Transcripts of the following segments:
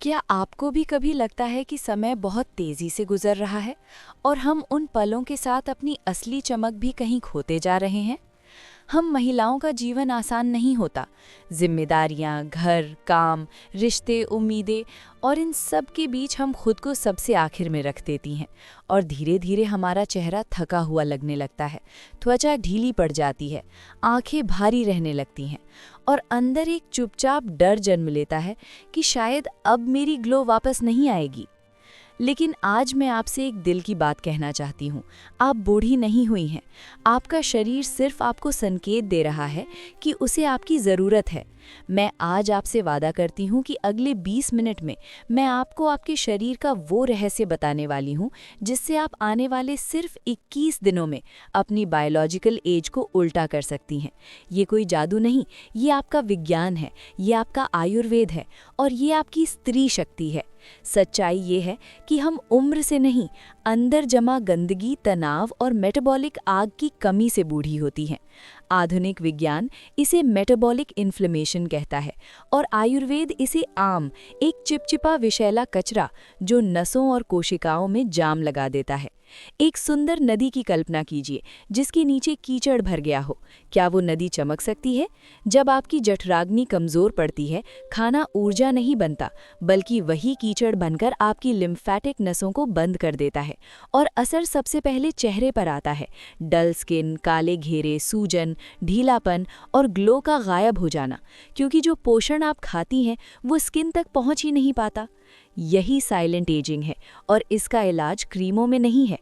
क्या आपको भी कभी लगता है कि समय बहुत तेजी से गुजर रहा है और हम उन पलों के साथ अपनी असली चमक भी कहीं खोते जा रहे हैं? हम महिलाओं का जीवन आसान नहीं होता। जिम्मेदारियां, घर, काम, रिश्ते, उम्मीदें और इन सब के बीच हम खुद को सबसे आखिर में रख देती हैं और धीरे धीरे हमारा चेहरा थका हुआ लगने लगता है, त्वचा ढीली पड़ जाती है, आंखें भारी रहने लगती हैं और अंदर एक चुपचाप डर जन्म लेता है कि शायद अब मेरी ग्लो वापस नहीं आएगी। लेकिन आज मैं आपसे एक दिल की बात कहना चाहती हूँ। आप बूढ़ी नहीं हुई हैं। आपका शरीर सिर्फ आपको संकेत दे रहा है कि उसे आपकी ज़रूरत है। मैं आज आपसे वादा करती हूँ कि अगले 20 मिनट में मैं आपको आपके शरीर का वो रहस्य बताने वाली हूँ जिससे आप आने वाले सिर्फ 21 दिनों में अपनी बायोलॉजिकल एज को उल्टा कर सकती हैं। ये कोई जादू नहीं, ये आपका विज्ञान है, ये आपका आयुर्वेद है और ये आपकी स्त्री शक्ति है। सच्चाई ये है कि हम उम्र से नहीं, अंदर जमा गंदगी, तनाव और मेटाबॉलिक आग की कमी से बूढ़ी होती हैं। आधुनिक विज्ञान इसे मेटाबॉलिक इन्फ्लेमेशन कहता है और आयुर्वेद इसे आम, एक चिपचिपा विषैला कचरा जो नसों और कोशिकाओं में जाम लगा देता है। एक सुंदर नदी की कल्पना कीजिए जिसके नीचे कीचड़ भर गया हो। क्या वो नदी चमक सकती है? जब आपकी जठराग्नि कमजोर पड़ती है, खाना ऊर्जा नहीं बनता, बल्कि वही कीचड़ बनकर आपकी लिम्फेटिक नसों को बंद कर देता है और असर सबसे पहले चेहरे पर आता है। डल स्किन, काले घेरे, सूजन, ढीलापन और ग्लो का गायब हो जाना, क्योंकि जो पोषण आप खाती हैं वो स्किन तक पहुंच ही नहीं पाता। यही साइलेंट एजिंग है और इसका इलाज क्रीमों में नहीं है।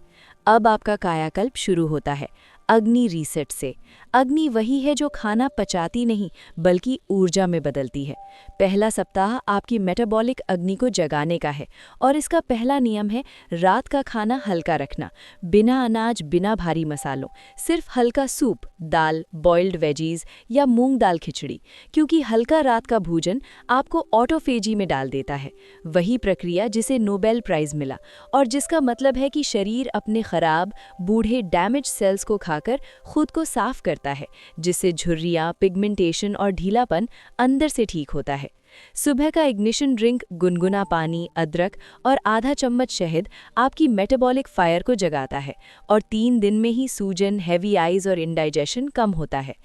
अब आपका कायाकल्प शुरू होता है अग्नि रीसेट से। अग्नि वही है जो खाना पचाती नहीं बल्कि ऊर्जा में बदलती है। पहला सप्ताह आपकी मेटाबॉलिक अग्नि को जगाने का है और इसका पहला नियम है रात का खाना हल्का रखना, बिना अनाज, बिना भारी मसालों, सिर्फ हल्का सूप, दाल, बॉइल्ड वेजीज या मूंग दाल खिचड़ी, क्योंकि हल्का रात का भोजन आपको ऑटोफेजी में डाल देता है। वही प्रक्रिया जिसे नोबेल प्राइज मिला और जिसका मतलब है कि शरीर अपने खराब, बूढ़े, डैमेज सेल्स को खाकर खुद को साफ करता है, जिससे झुर्रियां, पिगमेंटेशन और ढीलापन अंदर से ठीक होता है। सुबह का इग्निशन ड्रिंक, गुनगुना पानी, अदरक और आधा चम्मच शहद आपकी मेटाबॉलिक फायर को जगाता है और 3 दिन में ही सूजन, हैवी आइज और इंडाइजेशन कम होता है।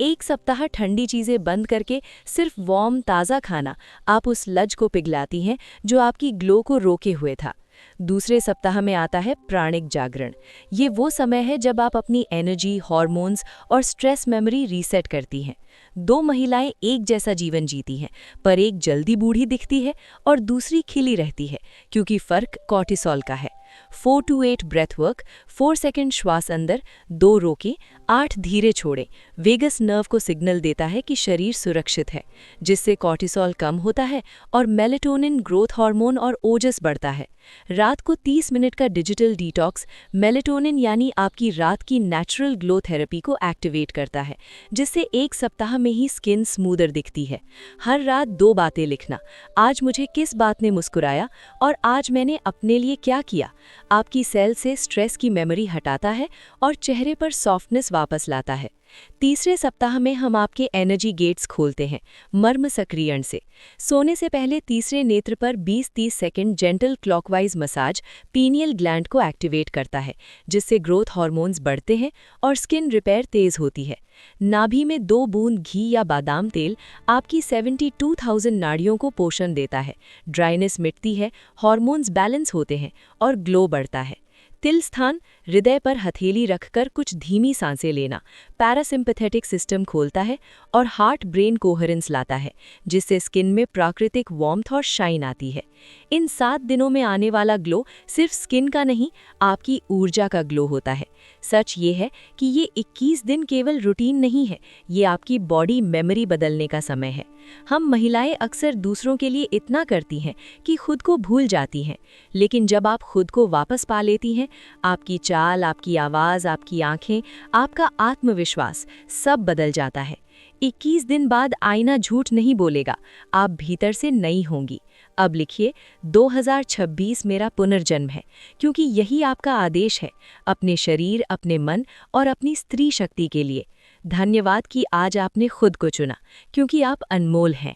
एक सप्ताह ठंडी चीज़ें बंद करके सिर्फ वार्म, ताज़ा खाना आप उस लज को पिघलाती हैं जो आपकी ग्लो को रोके हुए था। दूसरे सप्ताह में आता है प्राणिक जागरण। ये वो समय है जब आप अपनी एनर्जी, हार्मोन्स और स्ट्रेस मेमोरी रीसेट करती हैं। 2 महिलाएं एक जैसा जीवन जीती हैं, पर एक जल्दी बूढ़ी दिखती है और दूसरी खिली रहती है, क्योंकि फर्क कॉर्टिसोल का है। 4 to 8 ब्रेथ वर्क, 4 सेकंड श्वास अंदर, 2 रोकें, 8 धीरे छोड़ें, वेगस नर्व को सिग्नल देता है कि शरीर सुरक्षित है, जिससे कॉर्टिसोल कम होता है और मेलेटोनिन, ग्रोथ हार्मोन और ओजस बढ़ता है। रात को 30 मिनट का डिजिटल डिटॉक्स मेलेटोनिन यानी आपकी रात की नेचुरल ग्लो थेरेपी को एक्टिवेट करता है, जिससे एक सप्ताह में ही स्किन स्मूदर दिखती है। हर रात 2 बातें लिखना, आज मुझे किस बात ने मुस्कुराया और आज मैंने अपने लिए क्या किया, आपकी सेल से स्ट्रेस की मेमोरी हटाता है और चेहरे पर सॉफ्टनेस वापस लाता है। तीसरे सप्ताह में हम आपके एनर्जी गेट्स खोलते हैं मर्म सक्रियण से। सोने से पहले तीसरे नेत्र पर 20-30 second gentle clockwise massage pineal gland को एक्टिवेट करता है, जिससे ग्रोथ हार्मोन्स बढ़ते हैं और स्किन रिपेयर तेज होती है। नाभि में 2 बूंद घी या बादाम तेल आपकी 72,000 नाड़ियों को पोषण देता है, ड्राइनेस मिटती है, हार्मोन्स बैलेंस होते हैं और ग्लो बढ़ता है। तिल स्थान, हृदय पर हथेली रखकर कुछ धीमी सांसें लेना पैरासिम्पैथेटिक सिस्टम खोलता है और हार्ट ब्रेन कोहेरेंस लाता है, जिससे स्किन में प्राकृतिक वार्मथ और शाइन आती है। इन 7 दिनों में आने वाला ग्लो सिर्फ स्किन का नहीं, आपकी ऊर्जा का ग्लो होता है। सच ये है कि ये 21 दिन केवल रूटीन नहीं है, ये आपकी बॉडी मेमोरी बदलने का समय है। हम महिलाएं अक्सर दूसरों के लिए इतना करती हैं कि खुद को भूल जाती हैं, लेकिन जब आप खुद को वापस पा लेती हैं, आपकी चाल, आपकी आवाज़, आपकी आंखें, आपका आत्मविश्वास सब बदल जाता है। 21 दिन बाद आईना झूठ नहीं बोलेगा, आप भीतर से नई होंगी। अब लिखिए, 2026 मेरा पुनर्जन्म है, क्योंकि यही आपका आदेश है, अपने शरीर, अपने मन और अपनी स्त्री शक्ति के लिए। धन्यवाद कि आज आपने खुद को चुना, क्योंकि आप अनमोल हैं।